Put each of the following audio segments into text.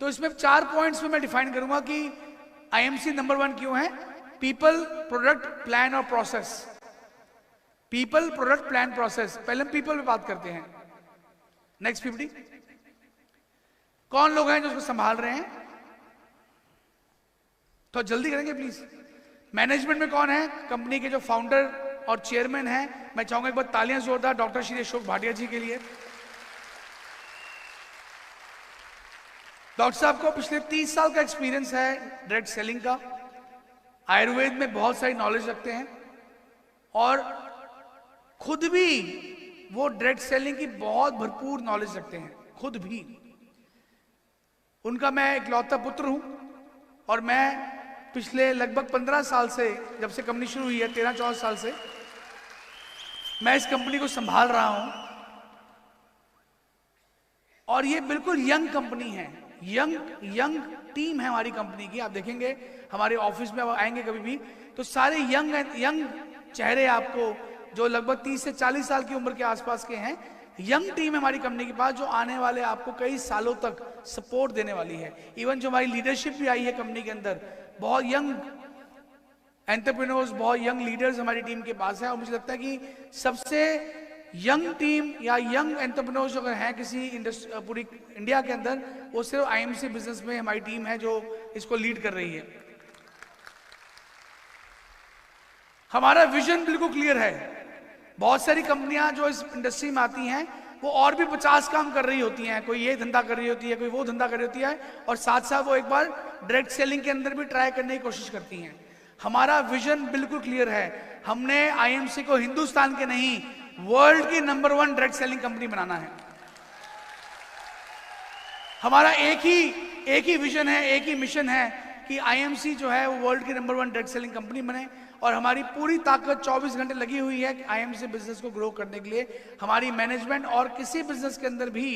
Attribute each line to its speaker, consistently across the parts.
Speaker 1: तो इसमें 4 पॉइंट्स में मैं डिफाइन करूंगा कि आईएमसी नंबर 1 क्यों है। पीपल, प्रोडक्ट, प्लान और process. People, product, plan, process. पहले हम पीपल पे बात करते हैं। नेक्स्ट 50। कौन लोग हैं जो उसको संभाल रहे हैं? तो जल्दी करेंगे प्लीज। मैनेजमेंट में कौन है? कंपनी के जो फाउंडर और चेयरमैन हैं। मैं चाहूंगा एक बार तालियां जोरदार डॉक्टर श्री अशोक भाटिया जी के लिए। डॉक्टर साहब को पिछले 30 साल का एक्सपीरियंस है डायरेक्ट सेलिंग का। आयुर्वेद में बहुत सारी नॉलेज रखते हैं और खुद भी वो डायरेक्ट सेलिंग की बहुत भरपूर नॉलेज रखते हैं, खुद भी। उनका मैं इकलौता पुत्र हूं और मैं पिछले लगभग 15 साल से, जब से कंपनी शुरू हुई है 13-14 साल से, मैं इस कंपनी को संभाल रहा हूं। और ये बिल्कुल यंग कंपनी है, यंग टीम है हमारी कंपनी की। आप देखेंगे हमारे ऑफिस में आएंगे कभी भी तो सारे यंग चेहरे आपको, जो लगभग 30 से 40 साल की उम्र के आसपास के हैं। यंग टीम है हमारी कंपनी के पास जो आने वाले आपको कई सालों तक सपोर्ट देने वाली है। इवन जो हमारी लीडरशिप भी आई है कंपनी के अंदर, बहुत यंग एंटरप्रेन्योर्स, बहुत यंग लीडर्स हमारी टीम के पास है। और मुझे लगता है कि सबसे यंग टीम या यंग एंटरप्रेन्योर्स अगर हैं किसी पूरी इंडिया के अंदर, वो सिर्फ आईएमसी बिजनेस में हमारी टीम है जो इसको लीड कर रही है। हमारा विजन बिल्कुल क्लियर है। बहुत सारी कंपनियां जो इस इंडस्ट्री में आती हैं वो और भी 50 काम कर रही होती हैं। कोई ये धंधा कर रही होती है, कोई वो धंधा कर रही होती है, और साथ साथ वो एक बार डायरेक्ट सेलिंग के अंदर भी ट्राई करने की कोशिश करती हैं। हमारा विजन बिल्कुल क्लियर है। हमने आईएमसी को हिंदुस्तान के नहीं, वर्ल्ड की नंबर 1 डायरेक्ट सेलिंग कंपनी बनाना है। हमारा एक ही विजन है, एक ही मिशन है कि आईएमसी जो है वो वर्ल्ड की नंबर 1 डायरेक्ट सेलिंग कंपनी बने। और हमारी पूरी ताकत 24 घंटे लगी हुई है कि आईएमसी बिजनेस को ग्रो करने के लिए। हमारी मैनेजमेंट और किसी बिजनेस के अंदर भी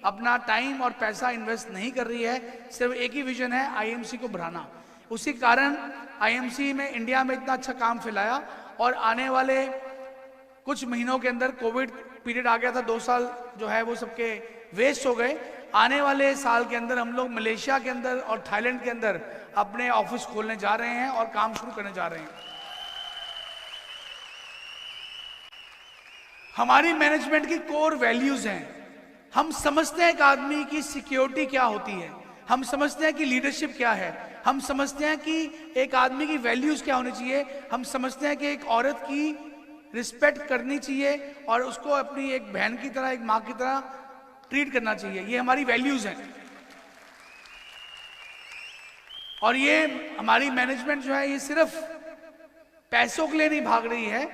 Speaker 1: अपना टाइम और पैसा इन्वेस्ट नहीं कर रही है। सिर्फ एक ही विजन है, आईएमसी को बढ़ाना। उसी कारण आईएमसी में इंडिया में इतना अच्छा काम फैलाया। और आने वाले कुछ महीनों के अंदर कोविड पीरियड आ गया था, 2 साल जो है वो सबके वेस्ट हो गए। आने वाले साल के अंदर हम लोग मलेशिया के अंदर और थाईलैंड के अंदर अपने ऑफिस खोलने जा रहे हैं और काम शुरू करने जा रहे हैं। हमारी मैनेजमेंट की कोर वैल्यूज हैं। हम समझते हैं कि आदमी की सिक्योरिटी क्या होती है, हम समझते हैं कि लीडरशिप क्या है, हम समझते हैं कि एक आदमी की वैल्यूज क्या होनी चाहिए, हम समझते हैं कि एक औरत की रिस्पेक्ट करनी चाहिए और उसको अपनी एक बहन की तरह, एक माँ की तरह ट्रीट करना चाहिए। ये हमारी वैल्यूज हैं। और ये हमारी मैनेजमेंट जो है ये सिर्फ पैसों के लिए नहीं भाग रही है,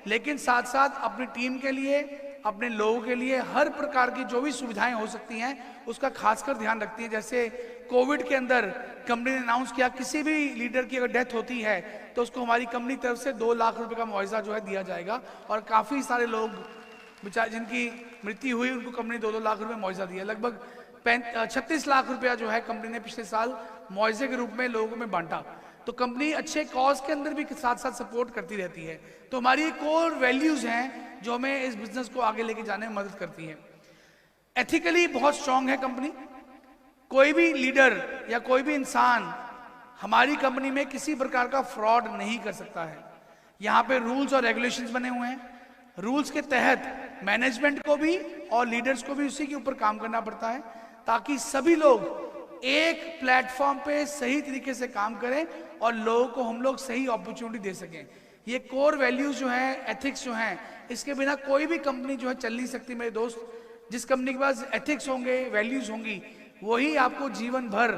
Speaker 1: लेकिन साथ साथ अपनी टीम के लिए, अपने लोगों के लिए हर प्रकार की जो भी सुविधाएं हो सकती हैं उसका खासकर ध्यान रखती है। जैसे कोविड के अंदर कंपनी ने अनाउंस किया किसी भी लीडर की अगर डेथ होती है तो उसको हमारी कंपनी की तरफ से 2 लाख रुपए का मुआवजा जो है दिया जाएगा। और काफी सारे लोग बेचारे जिनकी मृत्यु हुई उनको कंपनी 2-2 लाख रुपए मुआवजा दिया। लगभग 36 लाख रुपया जो है कंपनी ने पिछले साल मुआवजे के रूप में लोगों में बांटा। तो कंपनी अच्छे कॉज के अंदर भी साथ साथ सपोर्ट करती रहती है। तो हमारी कोर वैल्यूज हैं जो हमें इस बिजनेस को आगे लेके जाने में मदद करती है। एथिकली बहुत स्ट्रांग है कंपनी। कोई भी लीडर या कोई भी इंसान हमारी कंपनी में किसी प्रकार का फ्रॉड नहीं कर सकता है। यहाँ पे रूल्स और रेगुलेशंस बने हुए हैं। रूल्स के तहत मैनेजमेंट को भी और लीडर्स को भी उसी के ऊपर काम करना पड़ता है ताकि सभी लोग एक प्लेटफॉर्म पे सही तरीके से काम करें और लोगों को हम लोग सही अपॉर्चुनिटी दे सकें। ये कोर वैल्यूज जो हैं, एथिक्स जो हैं, इसके बिना कोई भी कंपनी जो है चल नहीं सकती मेरे दोस्त। जिस कंपनी के पास एथिक्स होंगे, वैल्यूज होंगी, वही आपको जीवन भर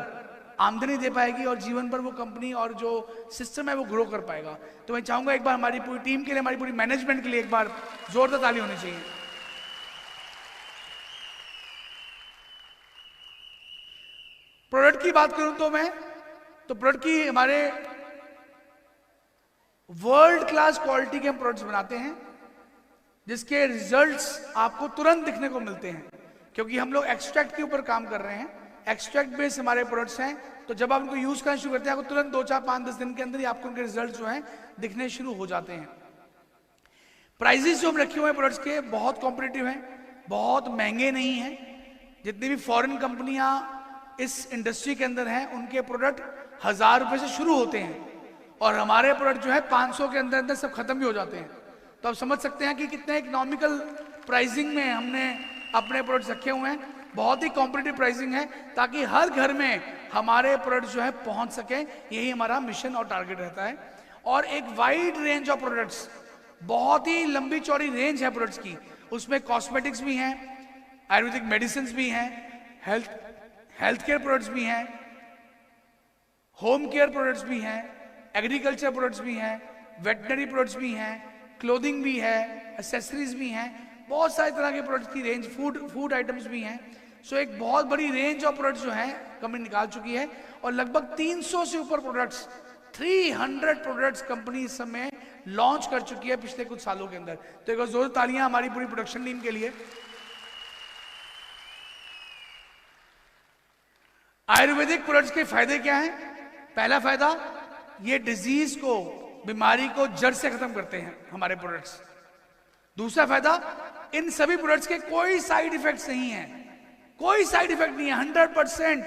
Speaker 1: आमदनी दे पाएगी और जीवन भर वो कंपनी और जो सिस्टम है वो ग्रो कर पाएगा। तो मैं चाहूंगा एक बार हमारी पूरी टीम के लिए, हमारी पूरी मैनेजमेंट के लिए एक बार जोरदार ताली होनी चाहिए। प्रोडक्ट की बात करूं तो प्रोडक्ट की हमारे वर्ल्ड क्लास क्वालिटी के हम प्रोडक्ट्स बनाते हैं जिसके रिजल्ट्स आपको तुरंत दिखने को मिलते हैं, क्योंकि हम लोग एक्सट्रैक्ट के ऊपर काम कर रहे हैं। एक्सट्रैक्ट बेस्ड हमारे प्रोडक्ट्स हैं। तो जब आप उनको यूज करना शुरू करते हैं आपको तुरंत 2, 4, 5, 10 दिन के अंदर ही आपको उनके रिजल्ट जो हैं दिखने शुरू हो जाते हैं। प्राइजेस जो हम रखे हुए हैं प्रोडक्ट्स के बहुत कॉम्पिटिटिव हैं, बहुत महंगे नहीं हैं। जितनी भी फॉरेन कंपनियां इस इंडस्ट्री के अंदर हैं उनके प्रोडक्ट 1000 रुपए से शुरू होते हैं और हमारे प्रोडक्ट जो है 500 के अंदर अंदर सब खत्म भी हो जाते हैं। तो आप समझ सकते हैं कि कितने इकोनॉमिकल प्राइसिंग में हमने अपने प्रोडक्ट्स रखे हुए हैं। बहुत ही कॉम्पिटिटिव प्राइसिंग है ताकि हर घर में हमारे प्रोडक्ट जो है पहुंच सके। यही हमारा मिशन और टारगेट रहता है। और एक वाइड रेंज ऑफ प्रोडक्ट्स, बहुत ही लंबी चौड़ी रेंज है प्रोडक्ट्स की। उसमें कॉस्मेटिक्स भी हैं, आयुर्वेदिक मेडिसिन भी हैं, हेल्थ केयर प्रोडक्ट्स भी हैं, होम केयर प्रोडक्ट्स भी हैं, एग्रीकल्चर प्रोडक्ट्स भी हैं, वेटनरी प्रोडक्ट्स भी हैं, क्लोथिंग भी है, एसेसरीज भी हैं, बहुत सारे तरह के प्रोडक्ट्स की रेंज, फूड आइटम्स भी हैं। सो एक बहुत बड़ी रेंज ऑफ प्रोडक्ट्स जो हैं कंपनी निकाल चुकी है और लगभग 300 से ऊपर प्रोडक्ट्स, 300 प्रोडक्ट्स कंपनी इस समय लॉन्च कर चुकी है पिछले कुछ सालों के अंदर। तो एक बार जोरदार तालियां हमारी पूरी प्रोडक्शन टीम के लिए। आयुर्वेदिक प्रोडक्ट्स के फायदे क्या हैं? पहला फायदा, ये डिजीज को, बीमारी को जड़ से खत्म करते हैं हमारे प्रोडक्ट्स। दूसरा फायदा, इन सभी प्रोडक्ट्स के कोई साइड इफेक्ट्स नहीं है, कोई साइड इफेक्ट नहीं है। 100%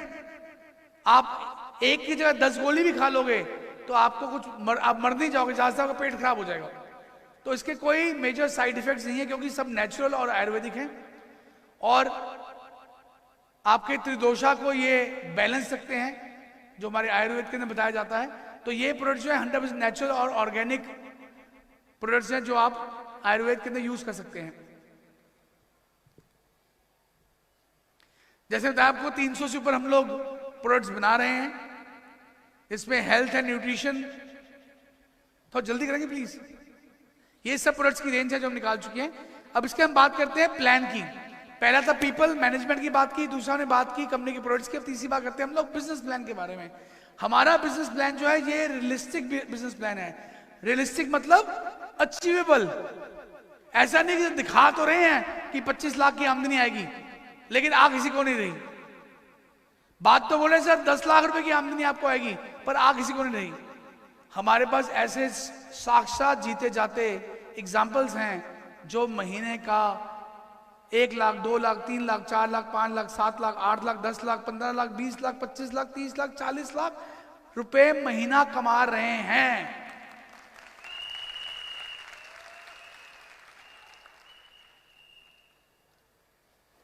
Speaker 1: आप एक की जगह 10 गोली भी खा लोगे तो आपको आप मर नहीं जाओगे, ज्यादा से आपका पेट खराब हो जाएगा। तो इसके कोई मेजर साइड इफेक्ट्स नहीं है क्योंकि सब नेचुरल और आयुर्वेदिक हैं। और आपके त्रिदोषा को ये बैलेंस रखते हैं जो हमारे आयुर्वेद के अंदर बताया जाता है। तो ये प्रोडक्ट्स जो है 100% नेचुरल और ऑर्गेनिक प्रोडक्ट्स हैं जो आप आयुर्वेद के अंदर यूज कर सकते हैं। जैसे बताया आपको 300 से ऊपर हम लोग प्रोडक्ट्स बना रहे हैं। इसमें हेल्थ एंड न्यूट्रिशन, थोड़ा जल्दी करेंगे प्लीज। ये सब प्रोडक्ट्स की रेंज है जो हम निकाल चुके हैं। अब इसके हम बात करते हैं प्लान की। पहला था पीपल मैनेजमेंट की बात की, दूसरा ने बात की कंपनी के प्रोडक्ट्स की। अब तीसरी बात करते हैं हम लोग बिजनेस प्लान के बारे में। हमारा बिजनेस प्लान जो है ये रियलिस्टिक बिजनेस प्लान है। रियलिस्टिक मतलब अचीवेबल। ऐसा नहीं कि दिखा तो रहे हैं कि 25 लाख की आमदनी आएगी लेकिन आ किसी को नहीं रही। बात तो बोले सर 10 लाख रुपए की आमदनी आपको आएगी पर आ किसी को नहीं रही। हमारे पास ऐसे साक्षात जीते जाते एग्जाम्पल्स हैं जो महीने का 1 लाख, 2 लाख, 3 लाख, 4 लाख, 5 लाख, 7 लाख, 8 लाख, 10 लाख, 15 लाख, 20 लाख, 25 लाख, 30 लाख, 40 लाख रुपए महीना कमा रहे हैं।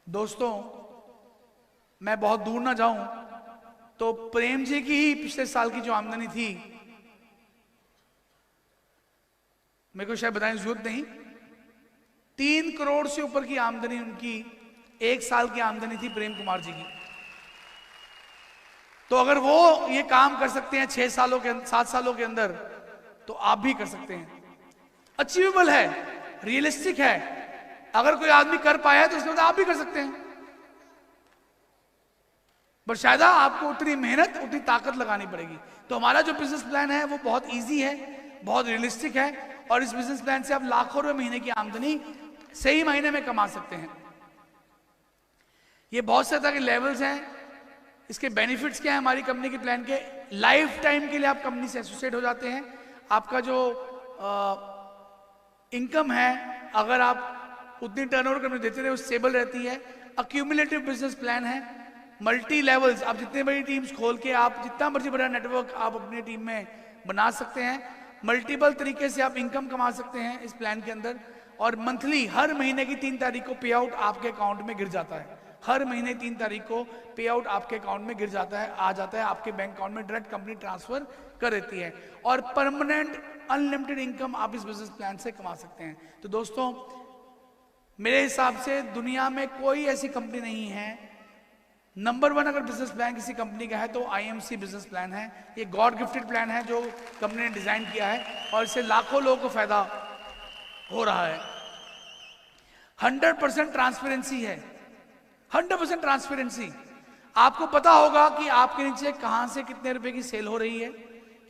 Speaker 1: दोस्तों, मैं बहुत दूर ना जाऊं तो प्रेम जी की ही पिछले साल की जो आमदनी थी, मेरे को शायद बताने की जरूरत नहीं, 3 करोड़ से ऊपर की आमदनी उनकी 1 साल की आमदनी थी प्रेम कुमार जी की। तो अगर वो ये काम कर सकते हैं 6 सालों के 7 सालों के अंदर तो आप भी कर सकते हैं। अचीवेबल है, रियलिस्टिक है। अगर कोई आदमी कर पाया है तो उसके बाद आप भी कर सकते हैं। पर शायद आपको उतनी मेहनत, उतनी ताकत लगानी पड़ेगी। तो हमारा जो बिजनेस प्लान है वो बहुत इजी है, बहुत रियलिस्टिक है और इस बिजनेस प्लान से आप लाखों रुपए महीने की आमदनी सही महीने में कमा सकते हैं। ये बहुत से तरह के लेवल्स हैं। इसके बेनिफिट्स क्या है हमारी कंपनी के प्लान के? लाइफ टाइम के लिए आप कंपनी से एसोसिएट हो जाते हैं। आपका जो इनकम है, अगर आप उतनी टर्नओवर कंपनी देते रहे वो स्टेबल रहती है। अक्यूमुलेटिव बिजनेस प्लान है। मल्टी लेवल्स, आप जितने बड़ी टीम्स खोल के आप जितना मर्जी बड़ा नेटवर्क आप अपनी टीम में बना सकते हैं। मल्टीपल तरीके से आप इनकम कमा सकते हैं इस प्लान के अंदर। और मंथली हर महीने की 3 तारीख को पे आउट आपके अकाउंट में गिर जाता है। हर महीने 3 तारीख को पे आउट आपके अकाउंट में गिर जाता है, आ जाता है आपके बैंक अकाउंट में, डायरेक्ट कंपनी ट्रांसफर कर देती है। और परमानेंट अनलिमिटेड इनकम आप इस बिजनेस प्लान से कमा सकते हैं। तो दोस्तों, मेरे हिसाब से दुनिया में कोई ऐसी कंपनी नहीं है, नंबर 1 अगर बिजनेस प्लान किसी कंपनी का है तो आईएमसी बिजनेस प्लान है। ये गॉड गिफ्टेड प्लान है जो कंपनी ने डिजाइन किया है और इससे लाखों लोगों को फायदा हो रहा है। 100% ट्रांसपेरेंसी है, 100% ट्रांसपेरेंसी। आपको पता होगा कि आपके नीचे कहां से कितने रुपए की सेल हो रही है,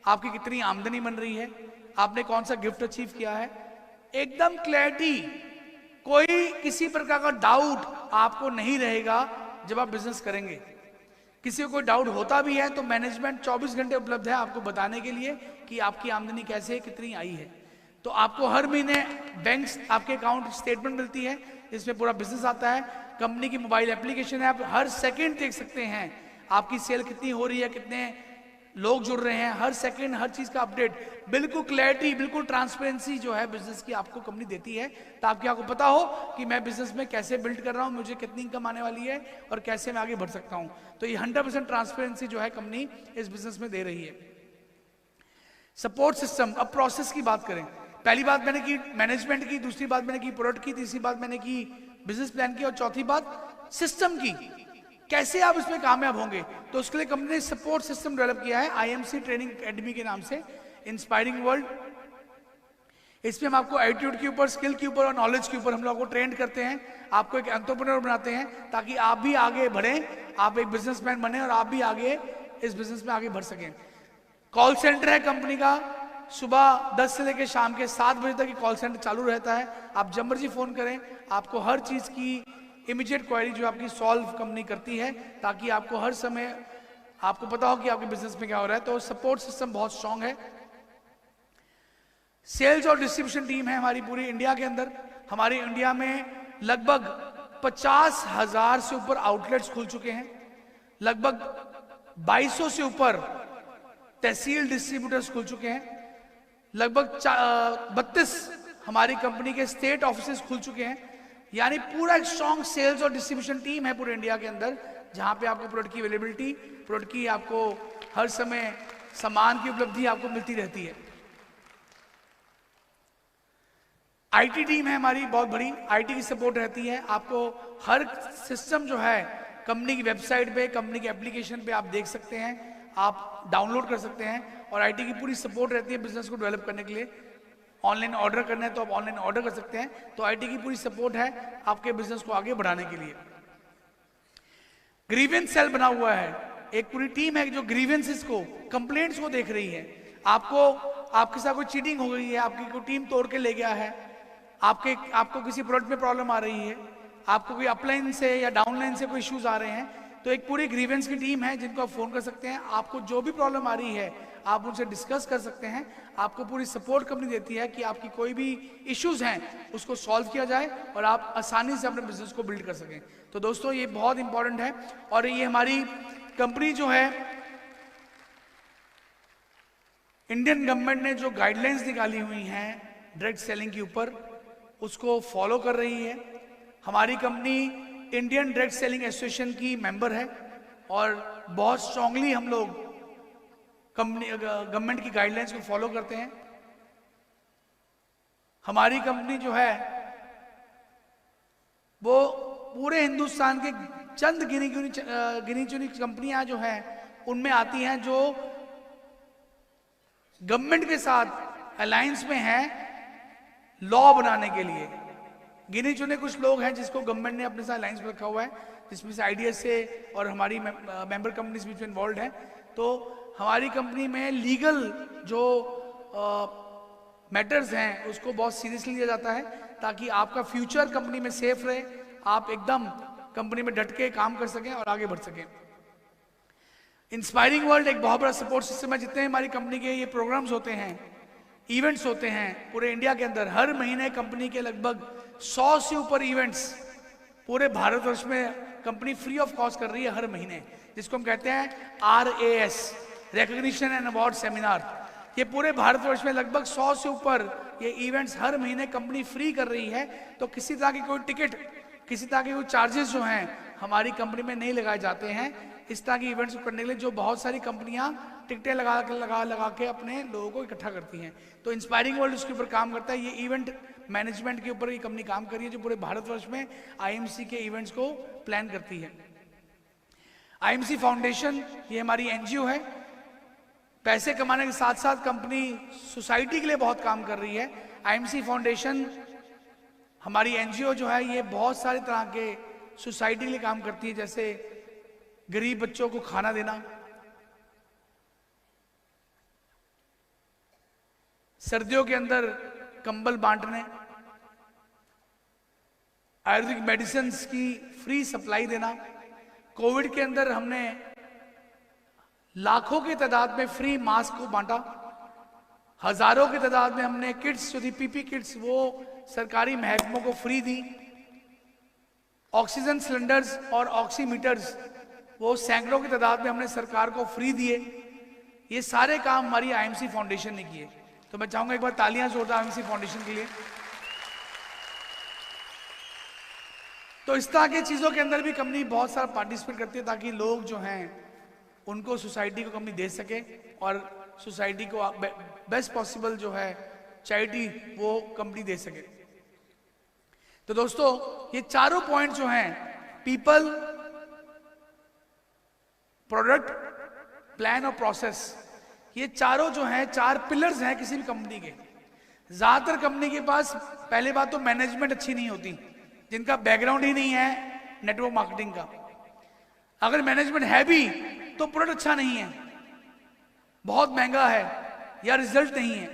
Speaker 1: आपकी कितनी आमदनी बन रही है, आपने कौन सा गिफ्ट अचीव किया है, एकदम क्लैरिटी। कोई किसी प्रकार का डाउट आपको नहीं रहेगा जब आप बिजनेस करेंगे। किसी को कोई डाउट होता भी है तो मैनेजमेंट 24 घंटे उपलब्ध है आपको बताने के लिए कि आपकी आमदनी कैसे है, कितनी आई है। तो आपको हर महीने बैंक्स आपके अकाउंट स्टेटमेंट मिलती है, इसमें पूरा बिजनेस आता है। कंपनी की मोबाइल एप्लीकेशन है, आप हर सेकंड देख सकते हैं आपकी सेल कितनी हो रही है, कितने लोग जुड़ रहे हैं, हर सेकंड हर चीज का अपडेट, बिल्कुल क्लैरिटी, बिल्कुल ट्रांसपेरेंसी जो है बिजनेस की आपको कंपनी देती है, ताकि आपको पता हो कि मैं बिजनेस में कैसे बिल्ड कर रहा हूं, मुझे कितनी इनकम आने वाली है और कैसे मैं आगे बढ़ सकता हूं। तो ये 100% ट्रांसपेरेंसी जो है कंपनी इस बिजनेस में दे रही है। सपोर्ट सिस्टम, अब प्रोसेस की बात करें। पहली बात मैंने की मैनेजमेंट की, दूसरी बात मैंने की प्रोडक्ट की, तीसरी बात मैंने की बिजनेस प्लान की, और चौथी बात सिस्टम की, कैसे आप इसमें कामयाब होंगे। तो उसके लिए कंपनी ने सपोर्ट सिस्टम डेवलप किया है IMC ट्रेनिंग एकेडमी के नाम से, इंस्पायरिंग वर्ल्ड। इसमें हम आपको एटीट्यूड के ऊपर, स्किल के ऊपर और नॉलेज के ऊपर हम लोग को ट्रेन करते हैं, आपको एक एंटरप्रेन्योर बनाते हैं, ताकि आप भी आगे बढ़ें, आप एक बिजनेसमैन बने और आप भी आगे इस बिजनेस में आगे बढ़ सकें। कॉल सेंटर है कंपनी का, सुबह 10 से लेकर शाम के 7 बजे तक कॉल सेंटर चालू रहता है। आप जब मर्जी फोन करें, आपको हर चीज की इमीडिएट क्वेरी जो आपकी सॉल्व कंपनी करती है, ताकि आपको हर समय आपको पता हो कि आपके बिजनेस में क्या हो रहा है। तो सपोर्ट सिस्टम बहुत स्ट्रांग है। सेल्स और डिस्ट्रीब्यूशन टीम है हमारी पूरी इंडिया के अंदर। हमारी इंडिया में लगभग 50,000 से ऊपर आउटलेट्स खुल चुके हैं, लगभग 2200 से ऊपर तहसील डिस्ट्रीब्यूटर्स खुल चुके हैं, लगभग 32 हमारी कंपनी के स्टेट ऑफिसेस खुल चुके हैं। यानी पूरा एक स्ट्रॉन्ग सेल्स और डिस्ट्रीब्यूशन टीम है पूरे इंडिया के अंदर, जहां पे आपको प्रोडक्ट की अवेलेबिलिटी, प्रोडक्ट की आपको हर समय सामान की उपलब्धि आपको मिलती रहती है। IT टीम है हमारी बहुत बड़ी, IT की सपोर्ट रहती है। आपको हर सिस्टम जो है कंपनी की वेबसाइट पे, कंपनी के एप्लीकेशन पे आप देख सकते हैं, आप डाउनलोड कर सकते हैं, और IT की पूरी सपोर्ट रहती है बिजनेस को डेवलप करने के लिए। ऑनलाइन ऑर्डर करना है तो आप ऑनलाइन ऑर्डर कर सकते हैं, तो IT की पूरी सपोर्ट है आपके बिजनेस को आगे बढ़ाने के लिए। ग्रीवेंस सेल बना हुआ है, एक पूरी टीम है जो ग्रीवेंसेस को, कंप्लेंट्स को देख रही है। आपके साथ कोई चीटिंग हो गई है, आपकी कोई टीम तोड़ के ले गया है, आपको किसी प्रोडक्ट में प्रॉब्लम आ रही है, आपको कोई अपलाइन से या डाउनलाइन से कोई इश्यूज आ रहे हैं, तो एक पूरी ग्रीवेंस की टीम है जिनको आप फोन कर सकते हैं। आपको जो भी प्रॉब्लम आ रही है आप उनसे डिस्कस कर सकते हैं। आपको पूरी सपोर्ट कंपनी देती है कि आपकी कोई भी इश्यूज हैं उसको सॉल्व किया जाए और आप आसानी से अपने बिजनेस को बिल्ड कर सकें। तो दोस्तों ये बहुत इंपॉर्टेंट है, और ये हमारी कंपनी जो है, इंडियन गवर्नमेंट ने जो गाइडलाइंस निकाली हुई हैं डायरेक्ट सेलिंग के ऊपर, उसको फॉलो कर रही है। हमारी company Indian direct selling association की मेंबर है, और बहुत स्ट्रांगली हम लोग कंपनी गवर्नमेंट की गाइडलाइंस को फॉलो करते हैं। हमारी कंपनी जो है वो पूरे हिंदुस्तान के चंद गिनी चुनी कंपनियां जो हैं उनमें आती हैं जो गवर्नमेंट के साथ अलायंस में हैं लॉ बनाने के लिए। गिने चुने कुछ लोग हैं जिसको गवर्नमेंट ने अपने साथ अलायंस में रखा हुआ है, जिसमें से IDSA और हमारी मेंबर कंपनीज भी इन्वॉल्व हैं। तो हमारी कंपनी में लीगल जो मैटर्स हैं उसको बहुत सीरियसली लिया जाता है, ताकि आपका फ्यूचर कंपनी में सेफ रहे, आप एकदम कंपनी में डट के काम कर सकें और आगे बढ़ सकें। इंस्पायरिंग वर्ल्ड एक बहुत बड़ा सपोर्ट सिस्टम है। जितने हमारी कंपनी के ये प्रोग्राम्स होते हैं, इवेंट्स होते हैं पूरे इंडिया के अंदर, हर महीने कंपनी के लगभग 100 से ऊपर इवेंट्स पूरे भारतवर्ष में कंपनी फ्री ऑफ कॉस्ट कर रही है हर महीने, जिसको हम कहते हैं RAS, recognition and award seminar. ये पूरे भारतवर्ष में लगभग 100 से ऊपर ये इवेंट्स हर महीने कंपनी फ्री कर रही है। तो किसी तरह की कोई टिकट, किसी तरह के कोई चार्जेस जो हैं हमारी कंपनी में नहीं लगाए जाते हैं इस तरह की इवेंट्स करने के लिए, जो बहुत सारी कंपनियां टिकटें लगा के अपने लोगों को इकट्ठा करती हैं। तो इंस्पायरिंग वर्ल्ड उसके ऊपर काम करता है। ये इवेंट मैनेजमेंट के ऊपर ये कंपनी काम कर रही है, जो पूरे भारतवर्ष में IMC के इवेंट्स को प्लान करती है। IMC फाउंडेशन ये हमारी NGO है। पैसे कमाने के साथ साथ कंपनी सोसाइटी के लिए बहुत काम कर रही है। IMC फाउंडेशन हमारी NGO जो है ये बहुत सारे तरह के सोसाइटी के लिए काम करती है, जैसे गरीब बच्चों को खाना देना, सर्दियों के अंदर कंबल बांटने, आयुर्वेदिक मेडिसिन की फ्री सप्लाई देना। कोविड के अंदर हमने लाखों की तादाद में फ्री मास्क को बांटा, हजारों की तादाद में हमने किट्स जो थी PP किट्स वो सरकारी महकमों को फ्री दी। ऑक्सीजन सिलेंडर्स और ऑक्सीमीटर्स वो सैकड़ों की तादाद में हमने सरकार को फ्री दिए। ये सारे काम हमारी आईएमसी फाउंडेशन ने किए। तो मैं चाहूंगा एक बार तालियां जोरदार आईएमसी फाउंडेशन के लिए। तो इस तरह की चीजों के अंदर भी कंपनी बहुत सारा पार्टिसिपेट करती है ताकि लोग जो हैं उनको सोसाइटी को कंपनी दे सके और सोसाइटी को बेस्ट पॉसिबल जो है चैरिटी वो कंपनी दे सके। तो दोस्तों ये चारों पॉइंट जो हैं, पीपल, प्रोडक्ट, प्लान और प्रोसेस, ये चारों जो हैं 4 पिलर्स हैं किसी भी कंपनी के। ज्यादातर कंपनी के पास पहले बात तो मैनेजमेंट अच्छी नहीं होती, जिनका बैकग्राउंड ही नहीं है नेटवर्क मार्केटिंग का। अगर मैनेजमेंट है भी तो प्रोडक्ट अच्छा नहीं है, बहुत महंगा है या रिजल्ट नहीं है।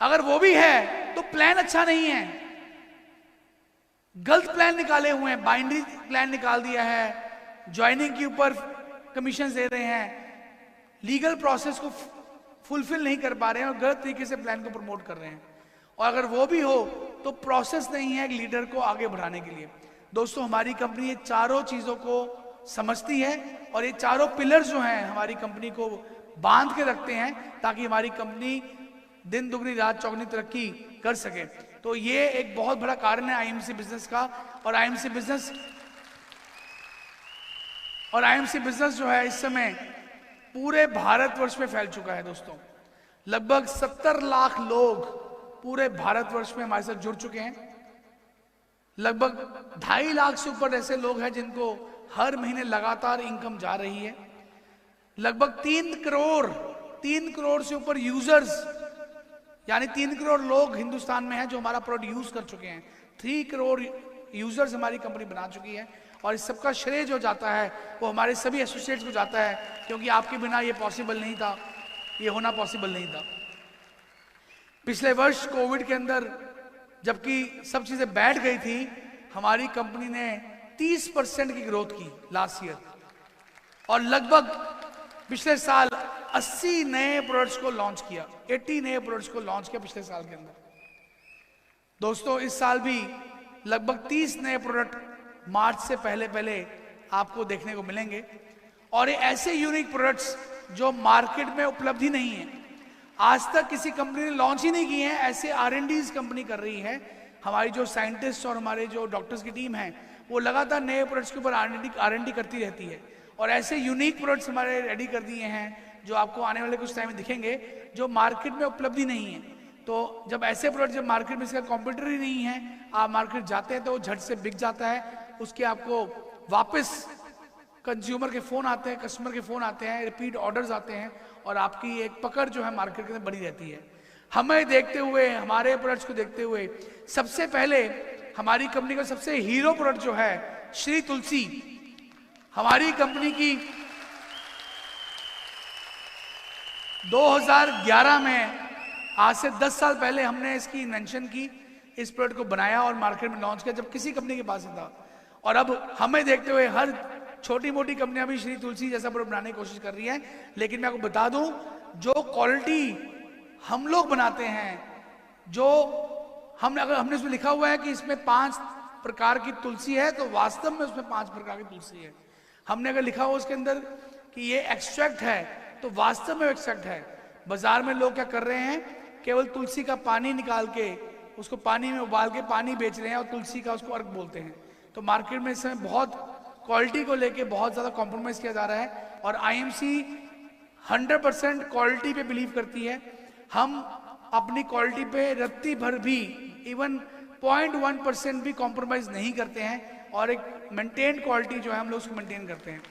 Speaker 1: अगर वो भी है तो प्लान अच्छा नहीं है, गलत प्लान निकाले हुए हैं, बाइंड्री प्लान निकाल दिया है, ज्वाइनिंग के ऊपर कमीशन दे रहे हैं, लीगल प्रोसेस को फुलफिल नहीं कर पा रहे हैं और गलत तरीके से प्लान को प्रमोट कर रहे हैं। और अगर वो भी हो तो प्रोसेस नहीं है एक लीडर को आगे बढ़ाने के लिए। दोस्तों हमारी कंपनी ये चारों चीजों को समझती है और ये चारों पिलर जो हैं हमारी कंपनी को बांध के रखते हैं ताकि हमारी कंपनी दिन दुगनी रात चौगनी तरक्की कर सके। तो ये एक बहुत बड़ा कारण है आईएमसी बिजनेस का। और आईएमसी बिजनेस जो है इस समय पूरे भारतवर्ष में फैल चुका है। दोस्तों लगभग 70 लाख लोग पूरे भारतवर्ष में हमारे साथ जुड़ चुके हैं। लगभग 2.5 लाख से ऊपर ऐसे लोग हैं जिनको हर महीने लगातार इनकम जा रही है। लगभग 3 करोड़ से ऊपर यूजर्स, यानी 3 करोड़ लोग हिंदुस्तान में हैं जो हमारा प्रोडक्ट यूज कर चुके हैं। 3 करोड़ यूजर्स हमारी कंपनी बना चुकी है और इस सबका श्रेय जो जाता है वो हमारे सभी एसोसिएट्स को जाता है, क्योंकि आपके बिना ये पॉसिबल नहीं था, ये होना पॉसिबल नहीं था। पिछले वर्ष कोविड के अंदर जबकि सब चीजें बैठ गई थी, हमारी कंपनी ने 30% की ग्रोथ की लास्ट ईयर और लगभग पिछले साल 80 नए प्रोडक्ट्स को लॉन्च किया, 80 नए प्रोडक्ट्स को लॉन्च किया पिछले साल के अंदर। दोस्तों इस साल भी लगभग 30 नए प्रोडक्ट मार्च से पहले आपको देखने को मिलेंगे और ये ऐसे यूनिक प्रोडक्ट्स जो मार्केट में उपलब्ध ही नहीं है, आज तक किसी कंपनी ने लॉन्च ही नहीं किए हैं, ऐसे R&Ds कंपनी कर रही है। हमारी जो साइंटिस्ट और हमारे जो डॉक्टर्स की टीम है वो लगातार नए प्रोडक्ट्स के ऊपर R&D करती रहती है और ऐसे यूनिक प्रोडक्ट्स हमारे रेडी कर दिए हैं जो आपको आने वाले कुछ टाइम में दिखेंगे जो मार्केट में उपलब्ध ही नहीं है। तो जब ऐसे प्रोडक्ट जब मार्केट में इसका कॉम्पिटिटर ही नहीं है, आप मार्केट जाते हैं तो झट से बिक जाता है, उसके आपको वापस कंज्यूमर के फोन आते हैं, कस्टमर के फोन आते हैं, रिपीट ऑर्डर्स आते हैं और आपकी एक पकड़ जो है मार्केट के अंदर बनी रहती है। हमें देखते हुए, हमारे प्रोडक्ट्स को देखते हुए सबसे पहले हमारी कंपनी का सबसे हीरो प्रोडक्ट जो है श्री तुलसी, हमारी कंपनी की 2011 में, आज से 10 साल पहले हमने इसकी इन्वेंशन की, इस प्रोडक्ट को बनाया और मार्केट में लॉन्च किया जब किसी कंपनी के पास ही था। और अब हमें देखते हुए हर छोटी मोटी कंपनियां भी श्री तुलसी जैसा प्रोडक्ट बनाने की कोशिश कर रही हैं। लेकिन मैं आपको बता दूं, जो क्वालिटी हम लोग बनाते हैं, जो हमने उसमें लिखा हुआ है कि इसमें 5 प्रकार की तुलसी है, तो वास्तव में उसमें 5 प्रकार की तुलसी है। हमने अगर लिखा हुआ उसके अंदर कि ये एक्सट्रैक्ट है, तो वास्तव में एक्सट्रैक्ट है। बाजार में लोग क्या कर रहे हैं, केवल तुलसी का पानी निकाल के उसको पानी में उबाल के पानी बेच रहे हैं और तुलसी का उसको अर्क बोलते हैं। तो मार्केट में इस समय बहुत क्वालिटी को लेके बहुत ज्यादा कॉम्प्रोमाइज किया जा रहा है और आईएमसी 100% क्वालिटी पे बिलीव करती है। हम अपनी क्वालिटी पे रत्ती भर भी, इवन 0.1% भी कॉम्प्रोमाइज नहीं करते हैं और एक मेंटेन क्वालिटी जो है हम लोग उसको मेंटेन करते हैं।